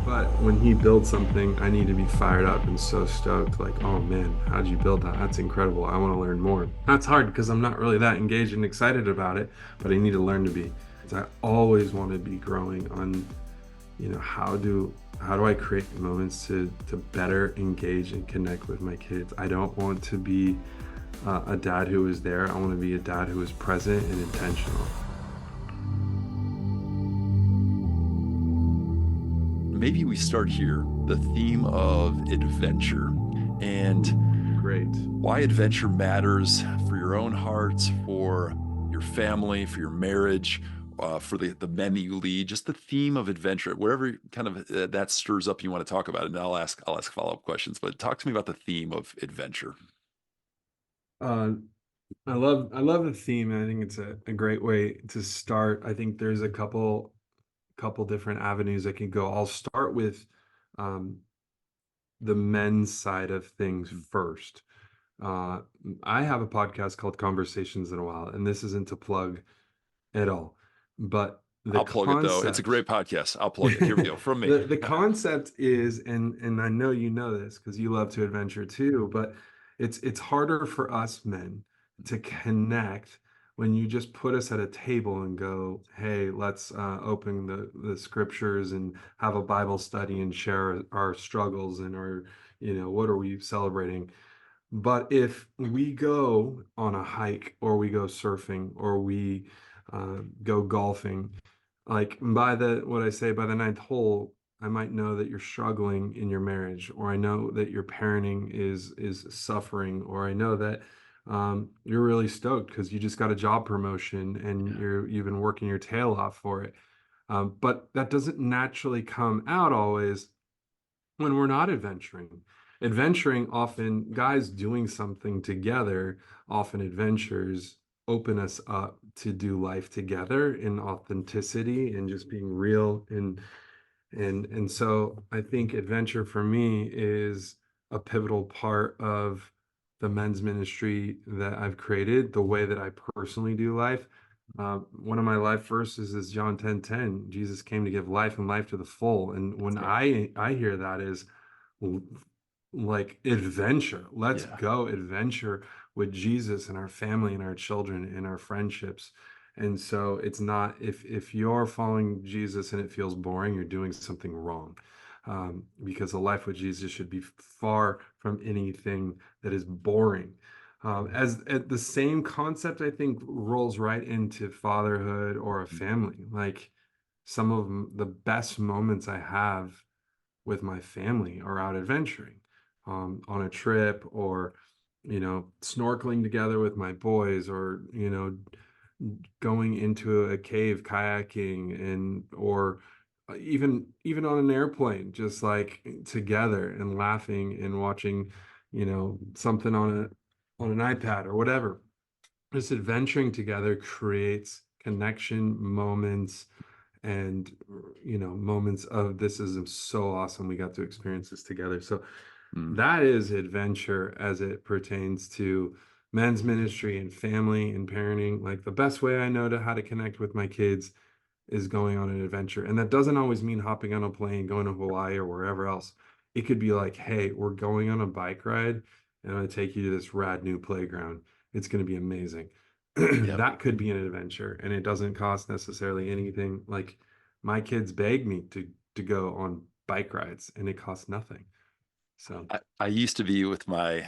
But when he builds something, I need to be fired up and so stoked, like, oh man, how'd you build that? That's incredible. I want to learn more. That's hard because I'm not really that engaged and excited about it, but I need to learn to be. 'Cause I always want to be growing on, how do I create moments to better engage and connect with my kids? I don't want to be a dad who is there. I want to be a dad who is present and intentional. Maybe we start here, the theme of adventure and Great. why adventure matters for your own heart, for your family, for your marriage, for the men that you lead, just the theme of adventure, whatever kind of that stirs up you want to talk about it. And I'll ask follow-up questions, but talk to me about the theme of adventure. Uh, I love the theme, and I think it's a great way to start. I think there's a couple different avenues I can go. I'll start with um, the men's side of things first. Uh, I have a podcast called Conversations in a While, and this isn't to plug at all, but the I'll plug it though. It's a concept, great podcast. I'll plug it. Here we go. From me. the concept is, and I know you know this because you love to adventure too, but it's harder for us men to connect when you just put us at a table and go, hey, let's open the scriptures and have a Bible study and share our struggles and our, what are we celebrating? But if we go on a hike or we go surfing or we go golfing, like what I say, by the ninth hole, I might know that you're struggling in your marriage, or I know that your parenting is suffering, or I know that you're really stoked because you just got a job promotion and Yeah. you've been working your tail off for it. But that doesn't naturally come out always when we're not adventuring. Adventuring, often guys doing something together, often adventures open us up to do life together in authenticity and just being real, and so I think adventure for me is a pivotal part of the men's ministry that I've created, the way that I personally do life. One of my life verses is John 10:10. Jesus came to give life and life to the full. And when Yeah. I hear that is l- like adventure. Let's Yeah. go adventure with Jesus and our family and our children and our friendships. And so it's not, if you're following Jesus and it feels boring, you're doing something wrong. Because a life with Jesus should be far from anything that is boring. As at the same concept, I think rolls right into fatherhood or a family. Like some of the best moments I have with my family are out adventuring, on a trip, or snorkeling together with my boys, or going into a cave kayaking, and or even on an airplane, just like together and laughing and watching something on an iPad or whatever. Just adventuring together creates connection moments, and moments of, this is so awesome, we got to experience this together. So Mm. that is adventure as it pertains to men's ministry and family and parenting. Like the best way I know to how to connect with my kids is going on an adventure. And that doesn't always mean hopping on a plane, going to Hawaii or wherever else. It could be like, hey, we're going on a bike ride and I'm going to take you to this rad new playground. It's going to be amazing. Yep. That could be an adventure, and it doesn't cost necessarily anything. Like my kids beg me to go on bike rides and it costs nothing. So I used to be with my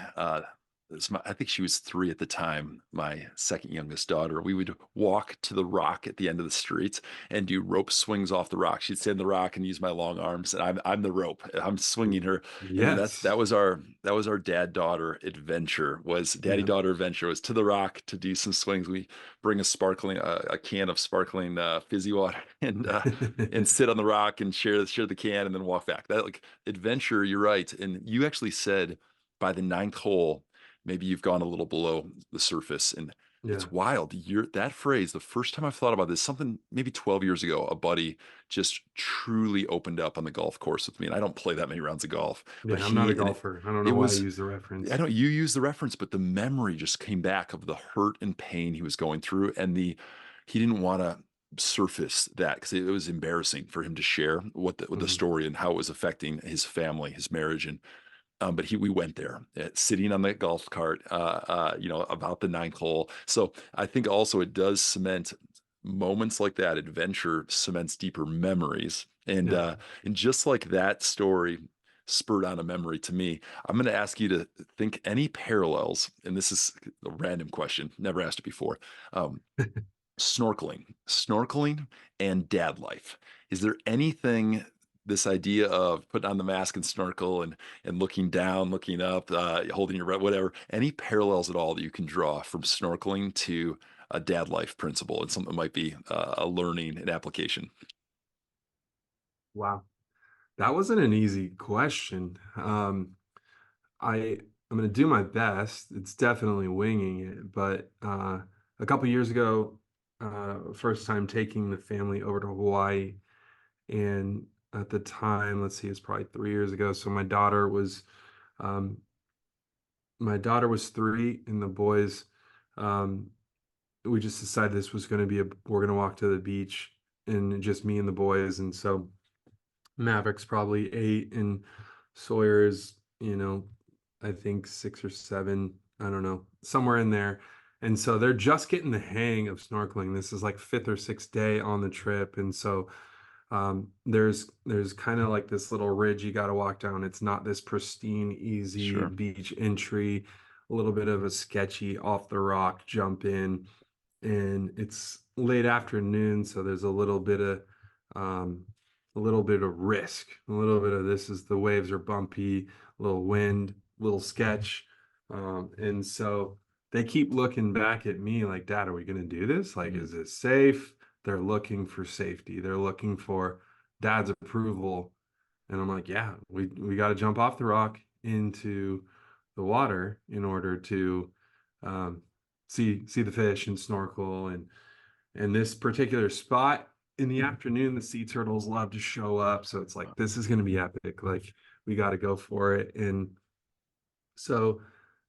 I think she was 3 at the time, my second youngest daughter. We would walk to the rock at the end of the street and do rope swings off the rock. She'd stand on the rock and use my long arms, and I'm the rope. I'm swinging her, and yes. that was our dad-daughter adventure. Was Yeah. daddy-daughter adventure was to the rock to do some swings. We bring a can of sparkling fizzy water and sit on the rock and share the can and then walk back. That like adventure, you're right. And you actually said by the ninth hole, maybe you've gone a little below the surface. And Yeah. it's wild. That phrase, the first time I've thought about this, something maybe 12 years ago, a buddy just truly opened up on the golf course with me. And I don't play that many rounds of golf, but Yeah, I'm not a golfer. I don't it know why I was, use the I reference. don't, you use the reference, but the memory just came back of the hurt and pain he was going through. He didn't want to surface that because it was embarrassing for him to share what the Mhm. story and how it was affecting his family, his marriage, and but we went there, sitting on the golf cart, about the ninth hole. So I think also it does cement moments like that. Adventure cements deeper memories, Yeah. and just like that story spurred on a memory to me. I'm going to ask you to think any parallels, and this is a random question, never asked it before. Um, snorkeling and dad life. Is there anything, this idea of putting on the mask and snorkel and looking down, looking up, holding your breath, whatever, any parallels at all that you can draw from snorkeling to a dad life principle and something that might be a learning and application? Wow. That wasn't an easy question. I'm gonna do my best. It's definitely winging it, but a couple years ago, first time taking the family over to Hawaii, and at the time, let's see, it's probably 3 years ago. So um, my daughter was three, and the boys, um, we just decided this was going to be we're going to walk to the beach, and just me and the boys, and so Maverick's probably eight, and Sawyer's, I think 6 or 7. I don't know, somewhere in there. And so they're just getting the hang of snorkeling. This is like fifth or sixth day on the trip, and so there's kind of like this little ridge you got to walk down. It's not this pristine, easy Sure. beach entry. A little bit of a sketchy off the rock jump in, and it's late afternoon, so there's um a little bit of risk, a little bit of this is the waves are bumpy, a little wind, little sketch. And so they keep looking back at me like, Dad, are we going to do this? Like, Mm, is this safe? They're looking for safety. They're looking for Dad's approval. And I'm like, yeah, we got to jump off the rock into the water in order to um, see the fish and snorkel. And this particular spot in the afternoon, the sea turtles love to show up. So it's like, this is going to be epic. Like, we got to go for it. And so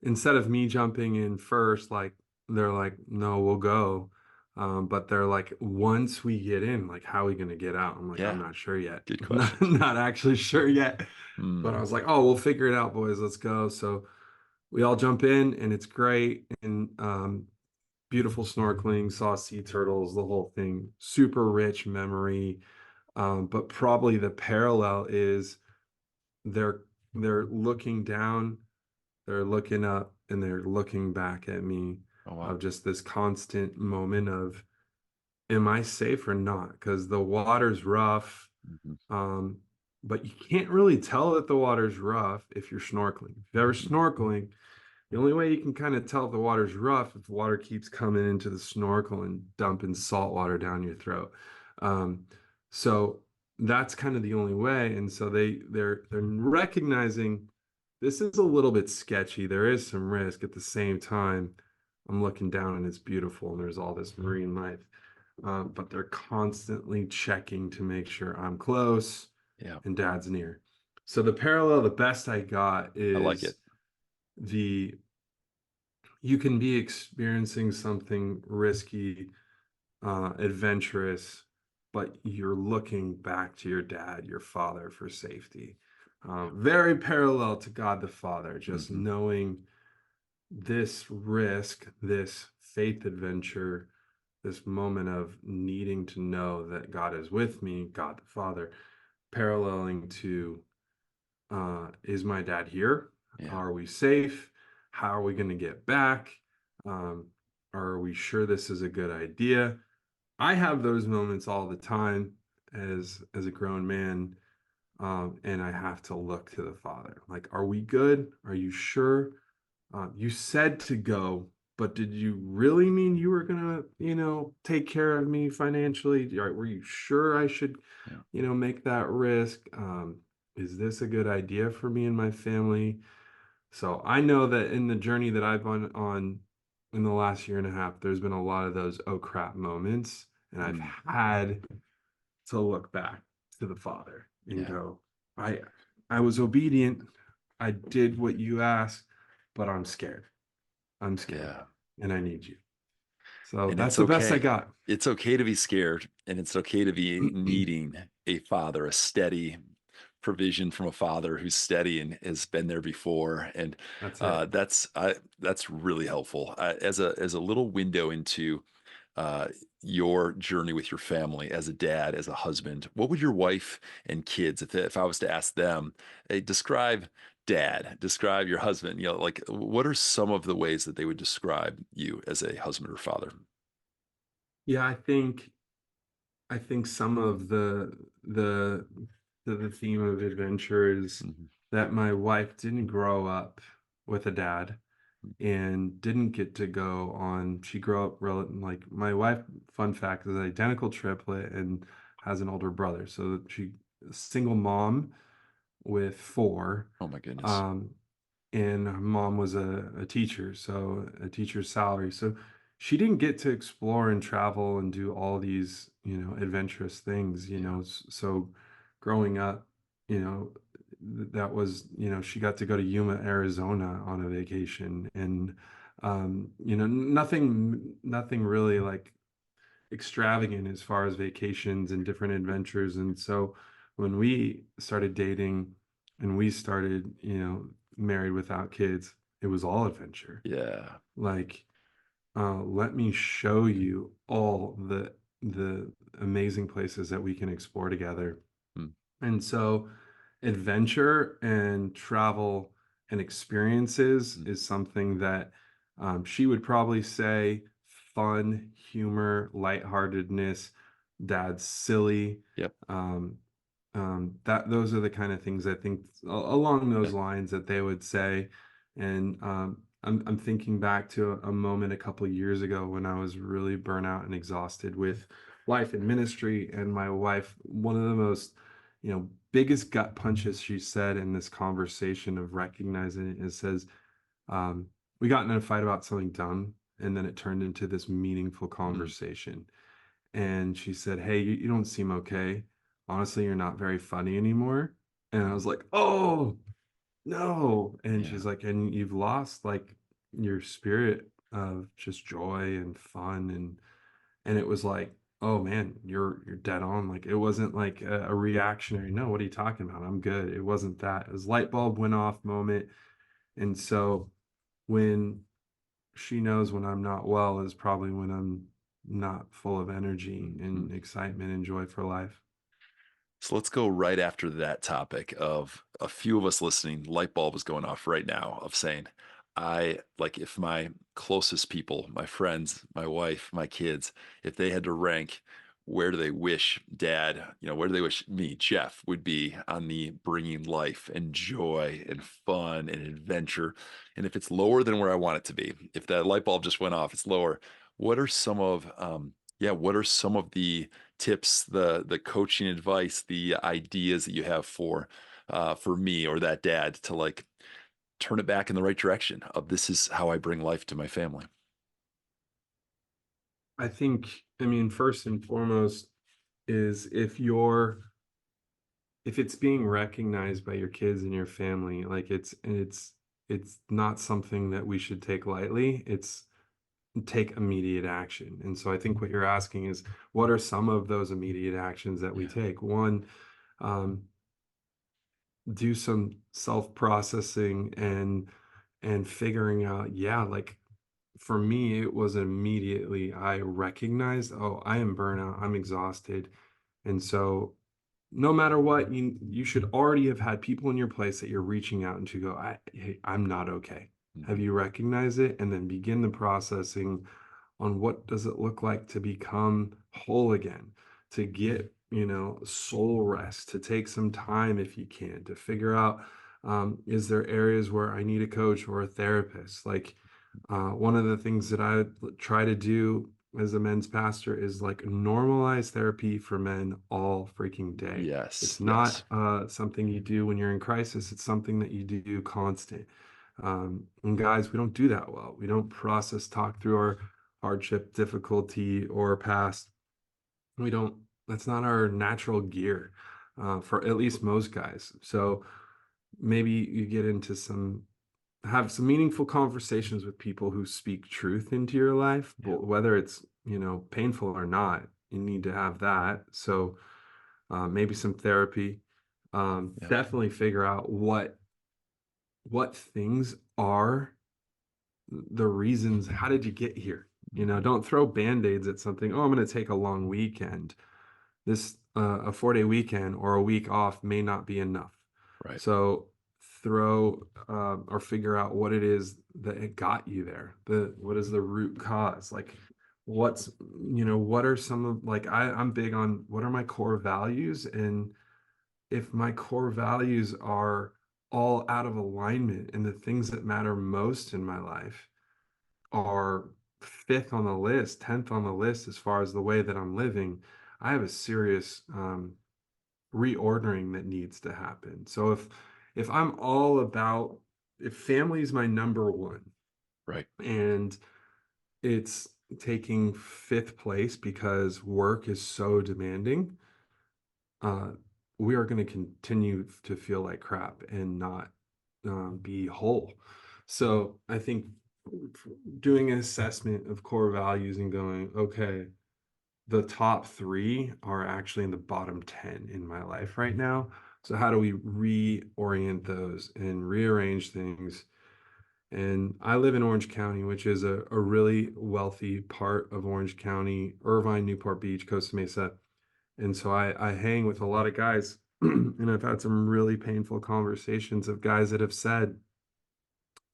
instead of me jumping in first, like, they're like, no, we'll go. But they're like, once we get in, like, how are we going to get out? I'm like, I'm yeah, not sure yet. good Not, question. not actually sure yet. But I Mm, was like, oh, we'll figure it out, boys. Let's go. So we all jump in, and it's great. And beautiful snorkeling, saw sea turtles, the whole thing, super rich memory. But probably the parallel is they're they're looking down, they're looking up, and they're looking back at me, oh, wow. of just this constant moment of, am I safe or not? Because the water's rough. Mhm, Um, but you can't really tell that the water's rough if you're snorkeling. If you're ever snorkeling, the only way you can kind of tell if the water's rough if the water keeps coming into the snorkel and dumping salt water down your throat. Um, so that's kind of the only way. And so they're recognizing this is a little bit sketchy. There is some risk. At the same time, I'm looking down and it's beautiful and there's all this marine life. But they're constantly checking to make sure I'm close yeah, and Dad's near. So the parallel, the best I got I like it. is the you can be experiencing something risky, adventurous, but you're looking back to your dad, your father, for safety. Very parallel to God the Father, just Hmm. knowing this risk, this faith adventure, this moment of needing to know that God is with me, God the Father, paralleling to, is my dad here? Yeah, Are we safe? How are we going to get back? Um, are we sure this is a good idea? I have those moments all the time as a grown man, and I have to look to the Father. Like, are we good? Are you sure? You said to go, but did you really mean you were gonna, take care of me financially? Were you sure I should, yeah. make that risk? Is this a good idea for me and my family? So I know that in the journey that I've on in the last year and a half, there's been a lot of those oh crap moments, and I've Mm, had to look back to the Father and yeah, go, I I was obedient, I did what you asked, but I'm scared. I'm scared, yeah. and I need you. So And that's it's the best I okay. got. It's okay to be scared, and it's okay to be needing a father, a steady provision from a father who's steady and has been there before. And That's it. that's really helpful as a little window into uh, your journey with your family as a dad, as a husband. What would your wife and kids, if I was to ask them, hey, describe dad, describe your husband, like what are some of the ways that they would describe you as a husband or father? Yeah, I think some of the theme of adventure is Mhm. that my wife didn't grow up with a dad and didn't get to go on. She grew up like my wife, fun fact, is an identical triplet and has an older brother. So she a single mom with four. Oh my goodness. Um, and her mom was a teacher, so a teacher's salary. So she didn't get to explore and travel and do all these, adventurous things, Yeah. So growing up, that was, she got to go to Yuma, Arizona on a vacation and nothing really like extravagant as far as vacations and different adventures. And so when we started dating and we started, married without kids, it was all adventure. Yeah. Like, let me show you all the amazing places that we can explore together. Mm, And so adventure and travel and experiences mm. is something that she would probably say fun, humor, lightheartedness, dad's silly. Yep. Um, that those are the kind of things I think along Yeah. those lines that they would say. And I'm thinking back to a moment a couple years ago when I was really burnt out and exhausted with life and ministry, and my wife, one of the most biggest gut punches she said in this conversation of recognizing it is says, um, we got in a fight about something dumb, and then it turned into this meaningful Mm, conversation. And she said, hey, you don't seem okay. Honestly, you're not very funny anymore. And I was like, oh, no. And yeah. she's like, and you've lost like your spirit of just joy and fun. And it was like, oh man, you're dead on. Like it wasn't like a reactionary, no, what are you talking about? I'm good. It wasn't that. It was light bulb went off moment. And so when she knows when I'm not well is probably when I'm not full of energy Mhm. and excitement and joy for life. So let's go right after that topic of a few of us listening, light bulb is going off right now of saying, I like if my closest people, my friends, my wife, my kids, if they had to rank, where do they wish dad, where do they wish me, Jeff, would be on the bringing life and joy and fun and adventure? And if it's lower than where I want it to be, if that light bulb just went off, it's lower. What are some of, what are some of the tips, the coaching advice, the ideas that you have for me or that dad to like turn it back in the right direction of this is how I bring life to my family. I think, I mean, first and foremost is if it's being recognized by your kids and your family, like it's not something that we should take lightly. It's take immediate action. And so I think what you're asking is what are some of those immediate actions that we Yeah. take? One, um, do some self-processing and figuring out, yeah, like for me, it was immediately I recognized, oh, I am burnout, I'm exhausted. And so no matter what, you should already have had people in your place that you're reaching out and to go, hey, I'm not okay. Have Mhm. you recognized it? And then begin the processing on what does it look like to become whole again, to get, soul rest, to take some time if you can, to figure out, is there areas where I need a coach or a therapist? Like one of the things that I try to do as a men's pastor is like normalize therapy for men all freaking day. Yes. It's Yes. not something you do when you're in crisis. It's something that you do constant. And guys, we don't do that well. We don't process, talk through our hardship, difficulty, or past. We don't, that's not our natural gear for at least most guys. So maybe you get into some have some meaningful conversations with people who speak truth into your life, Yeah. but whether it's, painful or not, you need to have that. So maybe some therapy. Yeah. Definitely figure out what things are the reasons. How did you get here? Don't throw band-aids at something. Oh, I'm going to take a long weekend. This A 4-day weekend or a week off may not be enough. Right. So throw or figure out what it is that it got you there. What is the root cause? Like what's what are some of, like, I'm big on what are my core values, and if my core values are all out of alignment and the things that matter most in my life are fifth on the list, 10th on the list as far as the way that I'm living, I have a serious reordering that needs to happen. So if I'm all about, if family is my number one Right. and it's taking fifth place because work is so demanding, uh, we are going to continue to feel like crap and not be whole. So I think doing an assessment of core values and going, okay, the top three are actually in the bottom 10 in my life right now. So how do we reorient those and rearrange things? And I live in Orange County, which is a really wealthy part of Orange County, Irvine, Newport Beach, Costa Mesa. And so I hang with a lot of guys, and I've had some really painful conversations of guys that have said,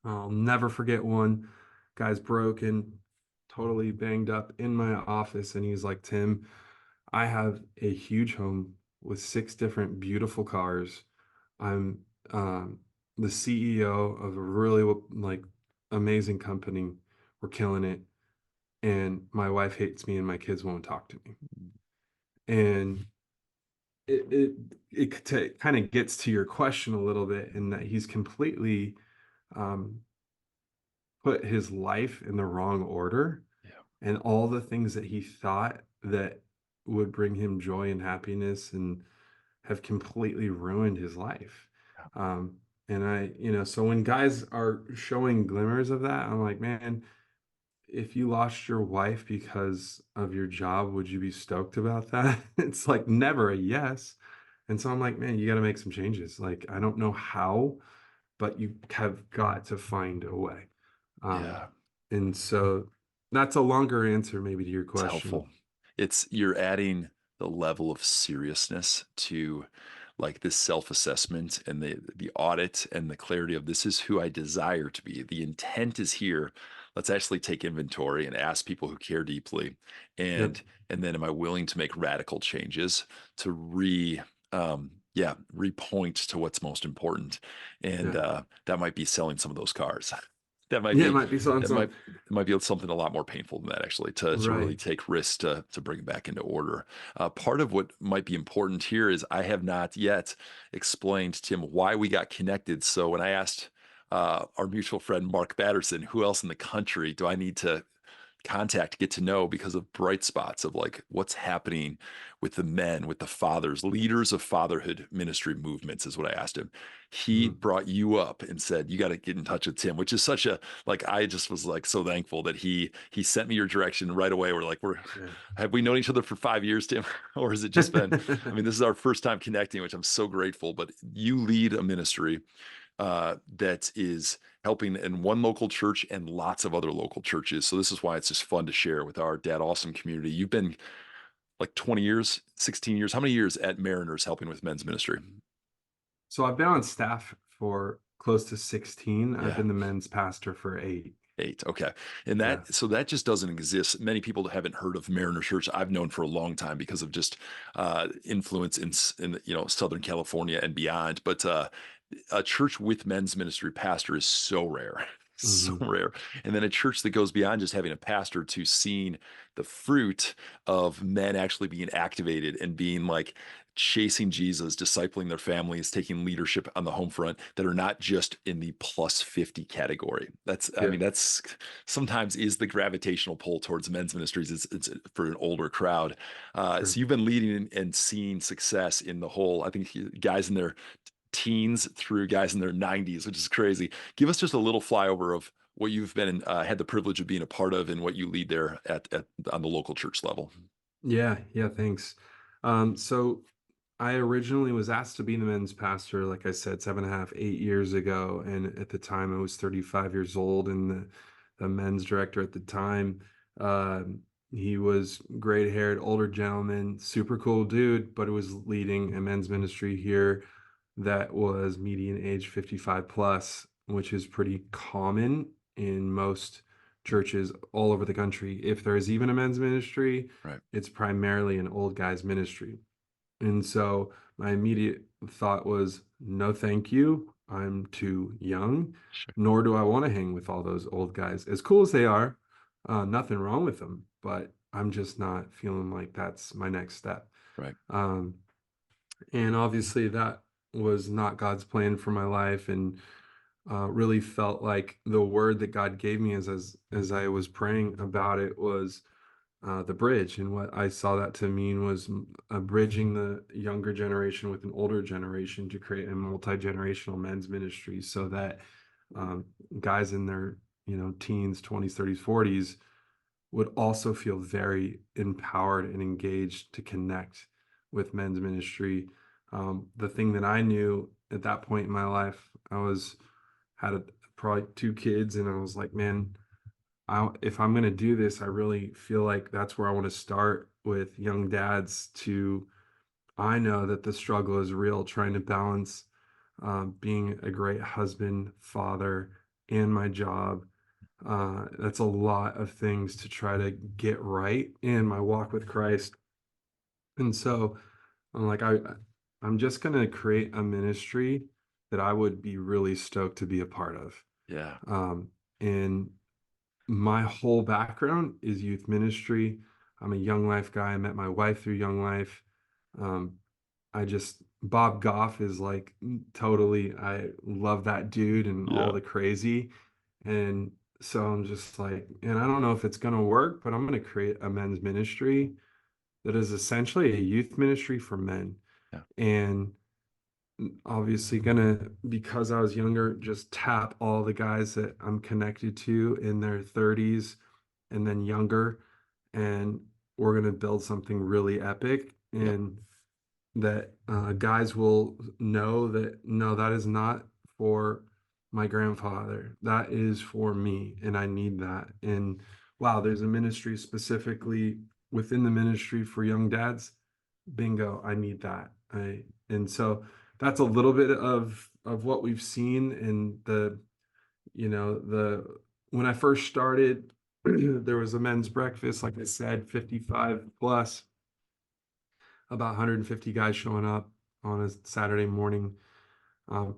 I'll never forget one guy's broken, totally banged up in my office. And he's like, Tim, I have a huge home with six different beautiful cars. I'm the CEO of a really like amazing company. We're killing it. And my wife hates me and my kids won't talk to me. And it kind of gets to your question a little bit in that he's completely um, put his life in the wrong order, Yeah. and all the things that he thought that would bring him joy and happiness and have completely ruined his life. Yeah. And so when guys are showing glimmers of that, I'm like, man, if you lost your wife because of your job, would you be stoked about that? It's like never a yes. And so I'm like, man, you got to make some changes. Like, I don't know how, but you have got to find a way. Um, Yeah. and so that's a longer answer maybe to your It's helpful. question. It's you're adding the level of seriousness to like this self-assessment and the audit and the clarity of this is who I desire to be. The intent is here. Let's actually take inventory and ask people who care deeply. Yep. And then am I willing to make radical changes to yeah, repoint to what's most important. And Yeah. that might be selling some of those cars. That might Yeah, it be might be so and that so. might it might be something a lot more painful than that, actually, to really Right. take risks to bring it back into order. Part of what might be important here is I have not yet explained, Tim, why we got connected. So when I asked our mutual friend Mark Batterson, who else in the country do I need to contact, get to know because of bright spots of like what's happening with the men, with the fathers, leaders of fatherhood ministry movements, is what I asked him. He Mhm. brought you up and said, you got to get in touch with Tim, which is such a like I just was like so thankful that he sent me your direction right away. We're like, we're Yeah. have we known each other for 5 years, Tim? Or has it just been, I mean, this is our first time connecting, which I'm so grateful. But you lead a ministry that is helping in one local church and lots of other local churches. So this is why it's just fun to share with our Dad Awesome community. You've been like 20 years, 16 years. How many years at Mariners helping with men's ministry? So I've been on staff for close to 16. I've Yeah. been the men's pastor for 8. 8. Okay. And Yeah. that just doesn't exist. Many people haven't heard of Mariner Church. I've known for a long time because of just influence in Southern California and beyond. But a church with men's ministry pastor is so rare. So Hmm. rare. And then a church that goes beyond just having a pastor to seeing the fruit of men actually being activated and being like chasing Jesus, discipling their families, taking leadership on the home front that are not just in the plus 50 category. I mean, Yep. that's sometimes is the gravitational pull towards men's ministries. It's for an older crowd. Sure. So you've been leading and seeing success in the whole, I think guys in their teens through guys in their 90s, which is crazy. Give us just a little flyover of what you've been had the privilege of being a part of and what you lead there at on the local church level. Yeah, yeah, thanks. So I originally was asked to be the men's pastor, like I said, 7.5, 8 years ago. And at the time, I was 35 years old. And the men's director at the time, he was gray haired, older gentleman, super cool dude, but it was leading a men's ministry here that was median age 55 plus, which is pretty common in most churches all over the country. If there is even a men's ministry, Right. it's primarily an old guys ministry. And so my immediate thought was, no, thank you. I'm too young, Sure. nor do I want to hang with all those old guys. As cool as they are, nothing wrong with them, but I'm just not feeling like that's my next step. Right. Um, and obviously, that was not God's plan for my life, and really felt like the word that God gave me as I was praying about it was the bridge. And what I saw that to mean was bridging the younger generation with an older generation to create a multi-generational men's ministry so that um, guys in their teens, 20s, 30s, 40s would also feel very empowered and engaged to connect with men's ministry. The thing that I knew at that point in my life, I was had probably two kids, and I was like, man, if I'm going to do this, I really feel like that's where I want to start with young dads. I know that the struggle is real, trying to balance being a great husband, father, and my job. That's a lot of things to try to get right in my walk with Christ. And so I'm like, I'm just going to create a ministry that I would be really stoked to be a part of. Yeah. And my whole background is youth ministry. I'm a Young Life guy. I met my wife through Young Life. Um, Bob Goff is like totally, I love that dude and all Yeah. the crazy. And so I'm just like, and I don't know if it's going to work, but I'm going to create a men's ministry that is essentially a youth ministry for men. Yeah. And obviously gonna, because I was younger, just tap all the guys that I'm connected to in their 30s and then younger, and we're gonna build something really epic, Yeah. and that guys will know that no, that is not for my grandfather. That is for me, and I need that. And wow, there's a ministry specifically within the ministry for young dads. Bingo, I need that. And so that's a little bit of what we've seen in the when I first started, there was a men's breakfast, like I said, 55 plus, about 150 guys showing up on a Saturday morning.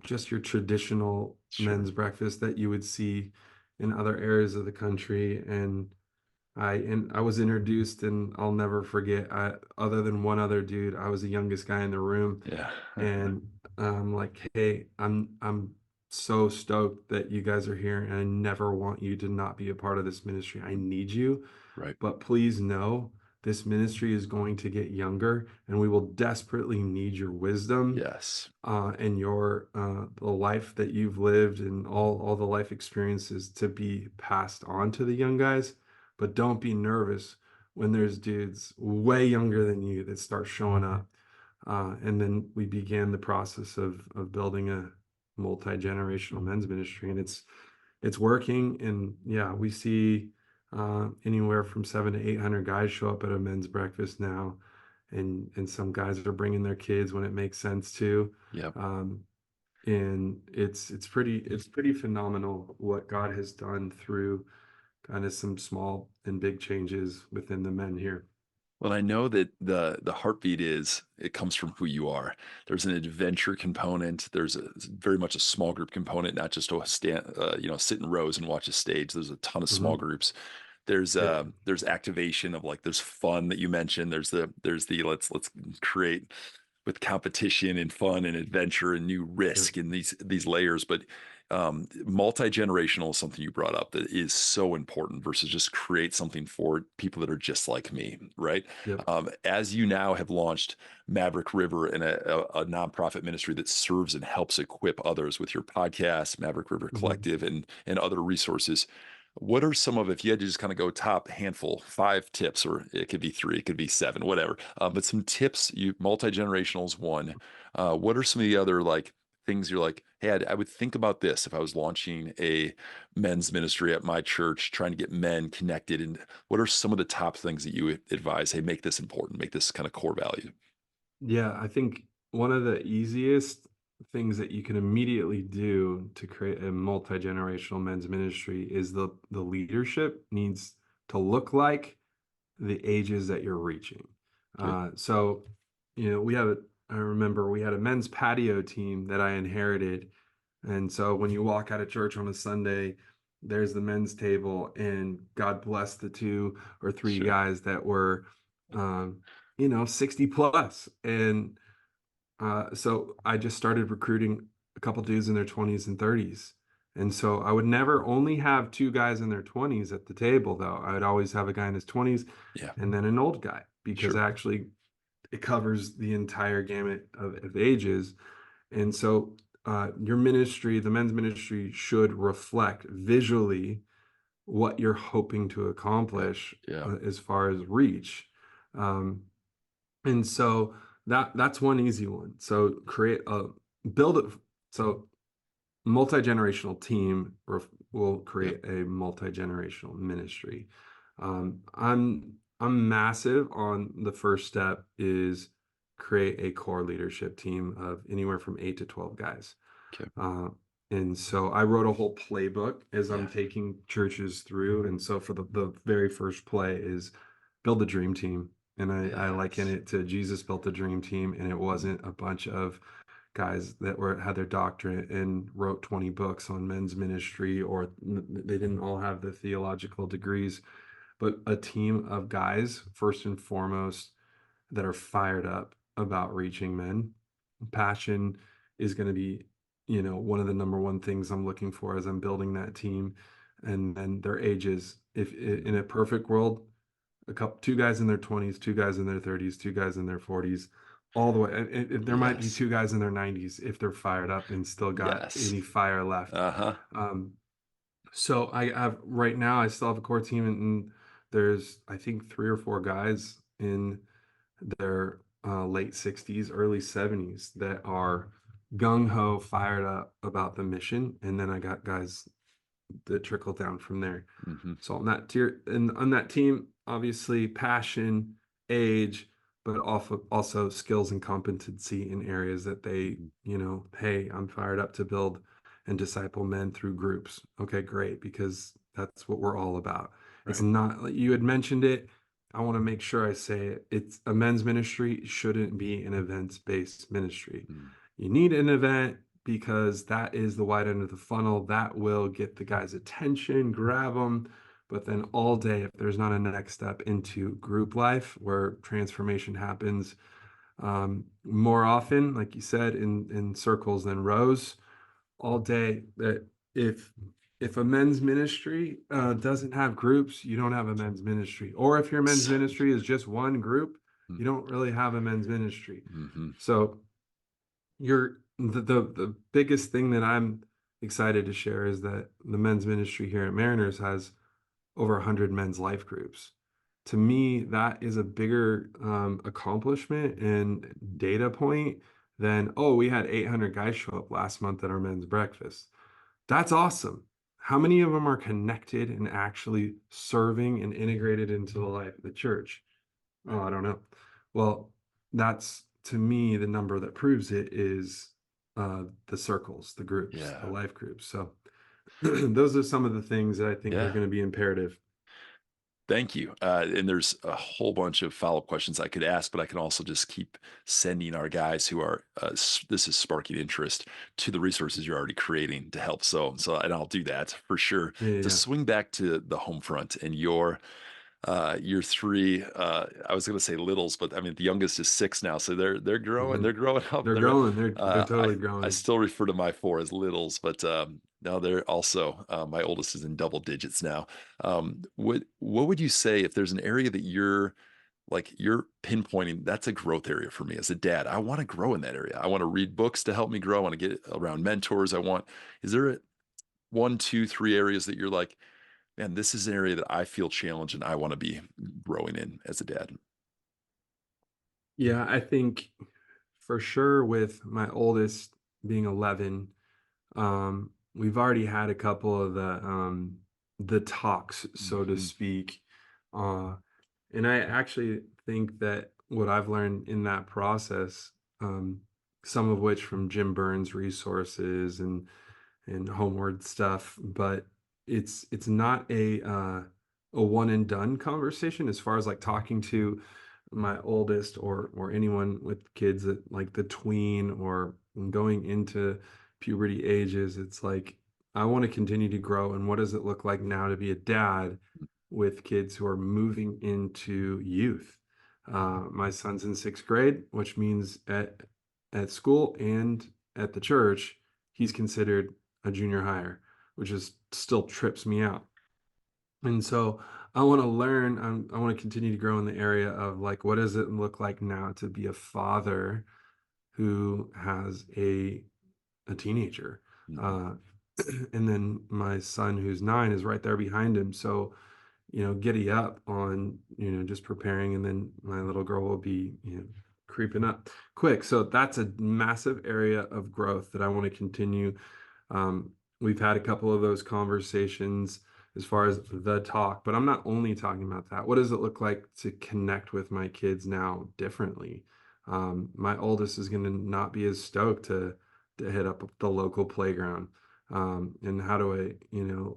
Just your traditional Sure. men's breakfast that you would see in other areas of the country. And I was introduced, and I'll never forget. Other than one other dude, I was the youngest guy in the room, Yeah. and I'm like, hey, I'm so stoked that you guys are here, and I never want you to not be a part of this ministry. I need you, Right. but please know this ministry is going to get younger, and we will desperately need your wisdom Yes. and your the life that you've lived and all the life experiences to be passed on to the young guys. But don't be nervous when there's dudes way younger than you that start showing up. And then we began the process of building a multi-generational men's ministry, and it's working. And yeah, we see anywhere from 700 to 800 guys show up at a men's breakfast now, and some guys are bringing their kids when it makes sense to. Yep. um, and it's pretty phenomenal what God has done through kind of some small and big changes within the men here. Well, I know that the heartbeat is it comes from who you are. There's an adventure component. There's very much a small group component, not just to stand, sit in rows and watch a stage. There's a ton of small Hmm. groups. Yep. There's activation of like there's fun that you mentioned. There's the let's create with competition and fun and adventure and new Yep. risk and these layers. But Multi-generational is something you brought up that is so important versus just create something for people that are just like me, right? Yep. As you now have launched Maverick River and a nonprofit ministry that serves and helps equip others with your podcast, Maverick River Mhm. Collective, and other resources. What are some of, if you had to just kind of go top handful, 5 tips, or it could be 3, it could be 7, whatever, but some tips, you multi-generational is one. What are some of the other like things you're like, hey, I would think about this if I was launching a men's ministry at my church, trying to get men connected? And what are some of the top things that you would advise? Hey, make this important, make this kind of core value. Yeah, I think one of the easiest things that you can immediately do to create a multi-generational men's ministry is the leadership needs to look like the ages that you're reaching. Okay. So, we have I remember we had a men's patio team that I inherited. And so when you walk out of church on a Sunday, there's the men's table, and God bless the 2 or 3 Sure. guys that were, um, 60 plus. And so I just started recruiting a couple dudes in their 20s and 30s. And so I would never only have 2 guys in their 20s at the table, though. I would always have a guy in his 20s Yeah. and then an old guy, because Sure. actually it covers the entire gamut of ages. And so your ministry, the men's ministry, should reflect visually what you're hoping to Yeah. accomplish Yeah. as far as reach. Um, and so that's one easy one. So build it. So multi-generational team will Yep. create a multi-generational ministry. I'm massive on the first step is create a core leadership team of anywhere from 8 to 12 guys. Okay. Uh, and so I wrote a whole playbook as I'm Yeah. taking churches through. And so for the very first play is build a dream team. And I liken Yes. it to Jesus built a dream team, and it wasn't a bunch of guys that had their doctorate and wrote 20 books on men's ministry, or they didn't all have the theological degrees, but a team of guys, first and foremost, that are fired up about reaching men. Passion is going to be, one of the number one things I'm looking for as I'm building that team. And then their ages. If in Mhm. a perfect world, 2 guys in their 20s, 2 guys in their 30s, 2 guys in their 40s, all the way. And there might be Yes. 2 guys in their 90s if they're fired up and still got Yes. any fire left. Uh-huh. Um, so I have right now, I still have a core team, and there's, I think, 3 or 4 guys in their late 60s, early 70s that are gung ho, fired up about the mission. And then I got guys that trickle down from there. Hmm. So on that tier and on that team, obviously passion, age, but also skills and competency in areas that they, Hmm. hey, I'm fired up to build and disciple men through groups. Okay, great, because that's what we're all about. It's Right. not like you had mentioned it. I want to make sure I say it. It's a men's ministry shouldn't be an events-based ministry. Mm. You need an event because that is the wide end of the funnel. That will get the guy's attention, grab them. But then all day, if there's not a next step into group life where transformation happens more often, like you said, in circles than rows, all day, that if a men's ministry doesn't have groups, you don't have a men's ministry. Or if your men's ministry is just one group, you don't really have a men's ministry. Mm-hmm. So the biggest thing that I'm excited to share is that the men's ministry here at Mariners has over 100 men's life groups. To me, that is a bigger accomplishment and data point than, oh, we had 800 guys show up last month at our men's breakfast. That's awesome. How many of them are connected and actually serving and integrated into the life of the church? Oh, I don't know. Well, that's to me the number that proves it is the circles, the groups, the Yeah. life groups. So those are some of the things that I think are Yeah. going to be imperative. Thank you. And there's a whole bunch of follow-up questions I could ask, but I can also just keep sending our guys who are this is sparking interest to the resources you're already creating to help. And I'll do that for sure. Yeah, yeah, To yeah. swing back to the home front and your 3, I was gonna say littles, but I mean the youngest is 6 now, so Hmm. they're growing up. They're growing. They're I totally I growing. still refer to my 4 as littles, but No, they're also, my oldest is in double digits now. What would you say if there's an area that you're pinpointing, that's a growth area for me as a dad. I want to grow in that area. I want to read books to help me grow. I want to get around mentors. Is there one, two, three areas that you're like, man, this is an area that I feel challenged and I want to be growing in as a dad? Yeah, I think for sure with my oldest being 11, we've already had a couple of the talks, so to Mhm. speak. Uh, and I actually think that what I've learned in that process, um, some of which from Jim Burns resources and homeward stuff, but it's not a one and done conversation as far as like talking to my oldest or anyone with kids that like the tween or going into puberty ages. It's like I want to continue to grow, and what does it look like now to be a dad with kids who are moving into youth? My son's in sixth grade, which means at school and at the church he's considered a junior hire, which is still trips me out. And so I want to learn, I want to continue to grow in the area of like, what does it look like now to be a father who has a teenager? Mhm. Uh, and then my son, who's 9, is right there behind him. So, giddy up on, just preparing. And then my little girl will be, creeping up quick. So that's a massive area of growth that I want to continue. We've had a couple of those conversations as far as the talk, but I'm not only talking about that. What does it look like to connect with my kids now differently? My oldest is going to not be as stoked to hit up the local playground. And how do I,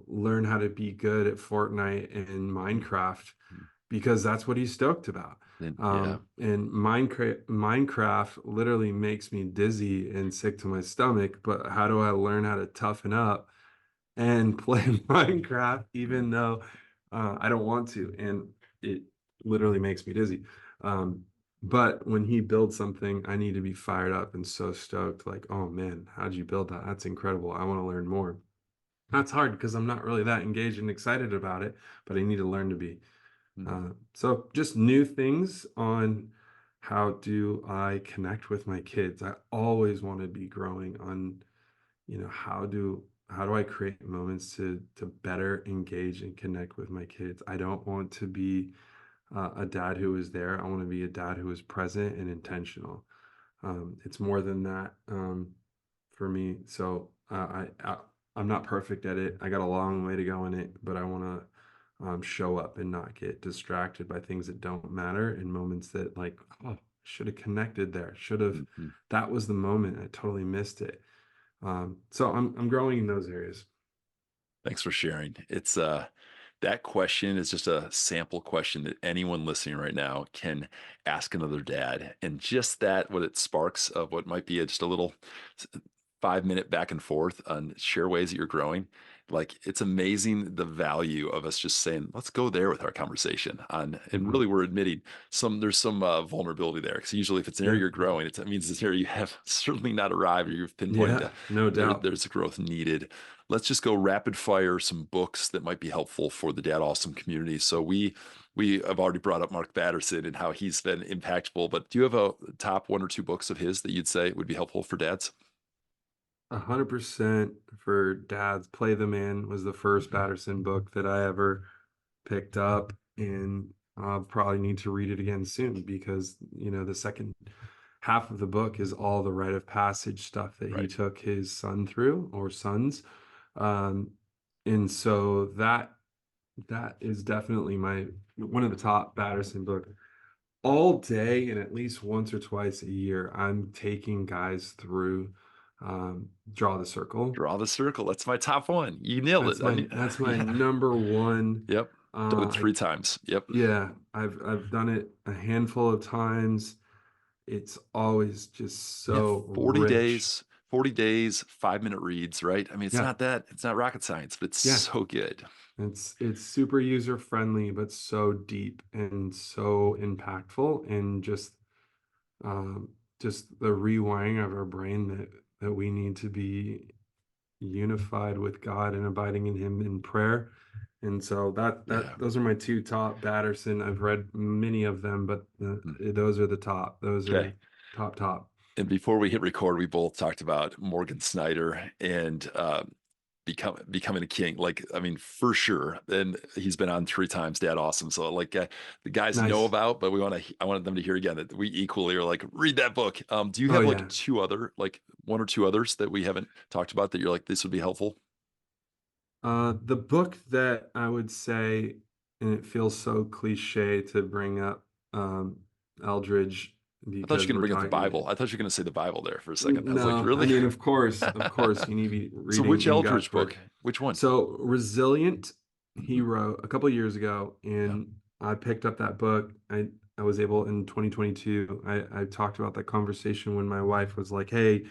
learn how to be good at Fortnite and Minecraft Mhm. because that's what he's stoked about. And yeah. And Minecraft literally makes me dizzy and sick to my stomach. But how do I learn how to toughen up and play Minecraft, Mhm. even though I don't want to? And it literally makes me dizzy. Um, but when he builds something, I need to be fired up and so stoked. Like, oh man, how'd you build that? That's incredible. I want to learn more. That's hard because I'm not really that engaged and excited about it, but I need to learn to be. Mhm. So just new things on how do I connect with my kids. I always want to be growing on, how do I create moments to better engage and connect with my kids. I don't want to be a dad who is there. I want to be a dad who is present and intentional. It's more than that for me. So I'm not perfect at it. I got a long way to go in it, but I want to show up and not get distracted by things that don't matter in moments that like, oh, should have connected there. Should have. Mhm. That was the moment. I totally missed it. So I'm growing in those areas. Thanks for sharing. That question is just a sample question that anyone listening right now can ask another dad. And just that, what it sparks of what might be just a little 5 minute back and forth on share ways that you're growing. Like it's amazing the value of us just saying, let's go there with our conversation on, and Hmm. really we're admitting there's some vulnerability there. Because usually if it's an area Yeah, you're growing, it means it's an area you have certainly not arrived or you've pinpointed yeah, no doubt. there's a growth needed. Let's just go rapid fire some books that might be helpful for the Dad Awesome community. So we have already brought up Mark Batterson and how he's been impactful, but do you have a top one or two books of his that you'd say would be helpful for dads? 100% for dads. Play the Man was the first Batterson book that I ever picked up, and I'll probably need to read it again soon because, the second half of the book is all the rite of passage stuff that he Right. took his son through or sons. Um, and so that is definitely my one of the top Batterson books. All day and at least once or twice a year, I'm taking guys through Draw the Circle. Draw the Circle. That's my top one. You nailed That's it. my that's my Yeah. number one. Yep. Done it I 3 times. Yep. Yeah, I've done it a handful of times. It's always just Yeah. so 40 rich. days, 40 days, 5 minute reads, right? I mean, Yeah, it's not rocket science, but it's yeah. so good. It's super user friendly, but so deep and so impactful, and just the rewiring of our brain that we need to be unified with God and abiding in Him in prayer. And so Yeah. those are my two top. Batterson, I've read many of them, but Mm. those are the top. Those Okay. are top. And before we hit record, we both talked about Morgan Snyder and becoming a king. Like, I mean, for sure. And he's been on 3 times, Dad Awesome. So like the guys know Nice. about, but I wanted them to hear again that we equally are like, read that book. Do you Oh have like yeah. two other, like one or two others that we haven't talked about that you're like, this would be helpful? The book that I would say, and it feels so cliche to bring up Eldridge I thought you because were going to we're bring up the Bible. talking. I thought you were going to say the Bible there for a second. I was like, No, I really? mean, of course, you need to be So reading which in God's Eldridge word. book? Which one? So, Resilient, he Hmm. wrote a couple years ago, Yeah. and I picked up that book. I was able in 2022. I talked about that conversation when my wife was like, "Hey,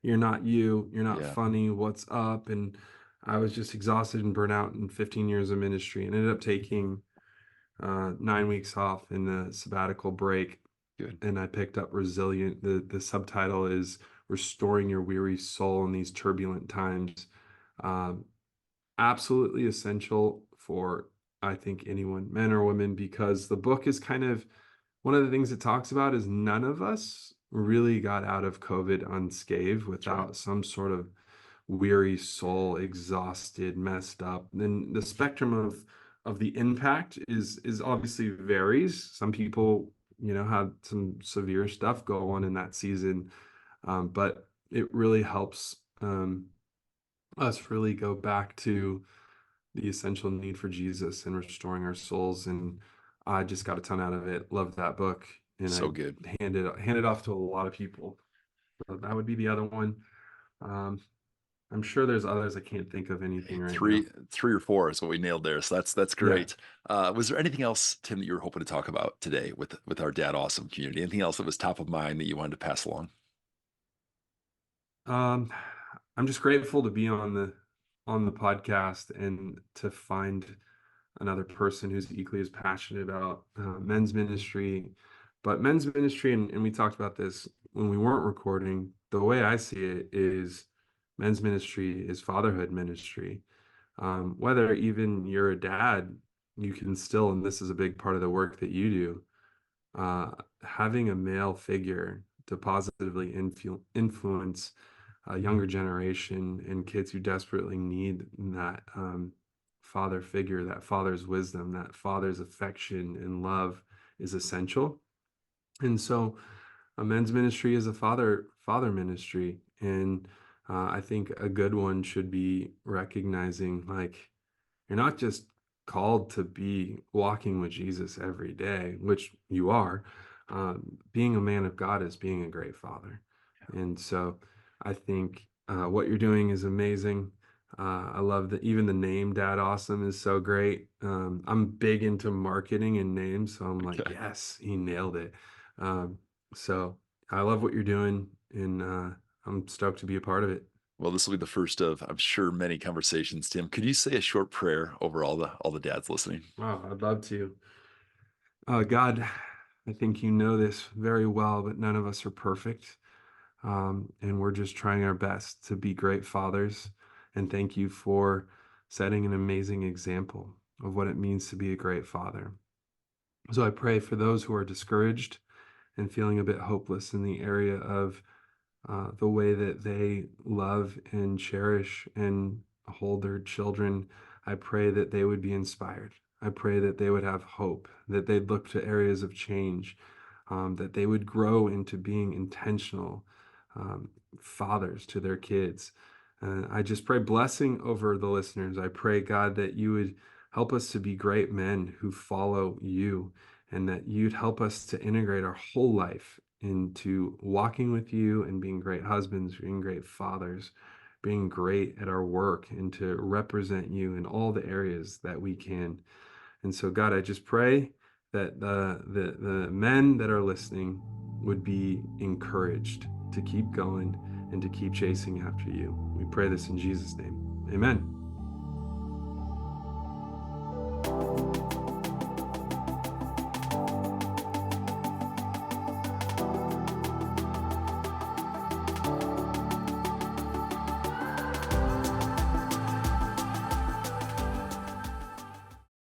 you're not you. You're not Yeah. funny. What's up?" And I was just exhausted and burnt out in 15 years of ministry, and ended up taking 9 weeks off in the sabbatical break, Good. and I picked up Resilient. The subtitle is Restoring Your Weary Soul in These Turbulent Times. Um, Absolutely essential for, I think, anyone, men or women, because the book is kind of one of the things it talks about is none of us really got out of COVID unscathed That's right. without some sort of weary soul, exhausted, messed up. And the spectrum of the impact is obviously varies. Some people, had some severe stuff go on in that season, but it really helps us really go back to the essential need for Jesus and restoring our souls. And I just got a ton out of it. Love that book, and So good. hand it off to a lot of people. So that would be the other one. Um, I'm sure there's others. I can't think of anything right now. Three or four is what we nailed there. So that's Yeah. great. Was there anything else, Tim, that you were hoping to talk about today with our Dad Awesome community? Anything else that was top of mind that you wanted to pass along? Um, I'm just grateful to be on the podcast and to find another person who's equally as passionate about men's ministry. But men's ministry, and we talked about this when we weren't recording, the way I see it is men's ministry is fatherhood ministry. Whether even you're a dad, you can still, and this is a big part of the work that you do, having a male figure to positively influence a younger generation and kids who desperately need that father figure, that father's wisdom, that father's affection and love is essential. And so, a men's ministry is a father ministry, and I think a good one should be recognizing like you're not just called to be walking with Jesus every day, which you are. Being a man of God is being a great father. And so I think what you're doing is amazing. I love that even the name Dad Awesome is so great. I'm big into marketing and names, so I'm like, Okay. yes, he nailed it. Um, so I love what you're doing, and I'm stoked to be a part of it. Well, this will be the first of, I'm sure, many conversations. Tim, could you say a short prayer over all the dads listening? Wow, I'd love to. God, I think you know this very well, but none of us are perfect. And we're just trying our best to be great fathers. And thank you for setting an amazing example of what it means to be a great father. So I pray for those who are discouraged and feeling a bit hopeless in the area of the way that they love and cherish and hold their children. I pray that they would be inspired. I pray that they would have hope, that they'd look to areas of change, that they would grow into being intentional um, fathers to their kids. I just pray blessing over the listeners. I pray, God, that you would help us to be great men who follow you, and that you'd help us to integrate our whole life into walking with you and being great husbands, being great fathers, being great at our work, and to represent you in all the areas that we can. And so, God, I just pray that the men that are listening would be encouraged to keep going and to keep chasing after you. We pray this in Jesus' name. Amen.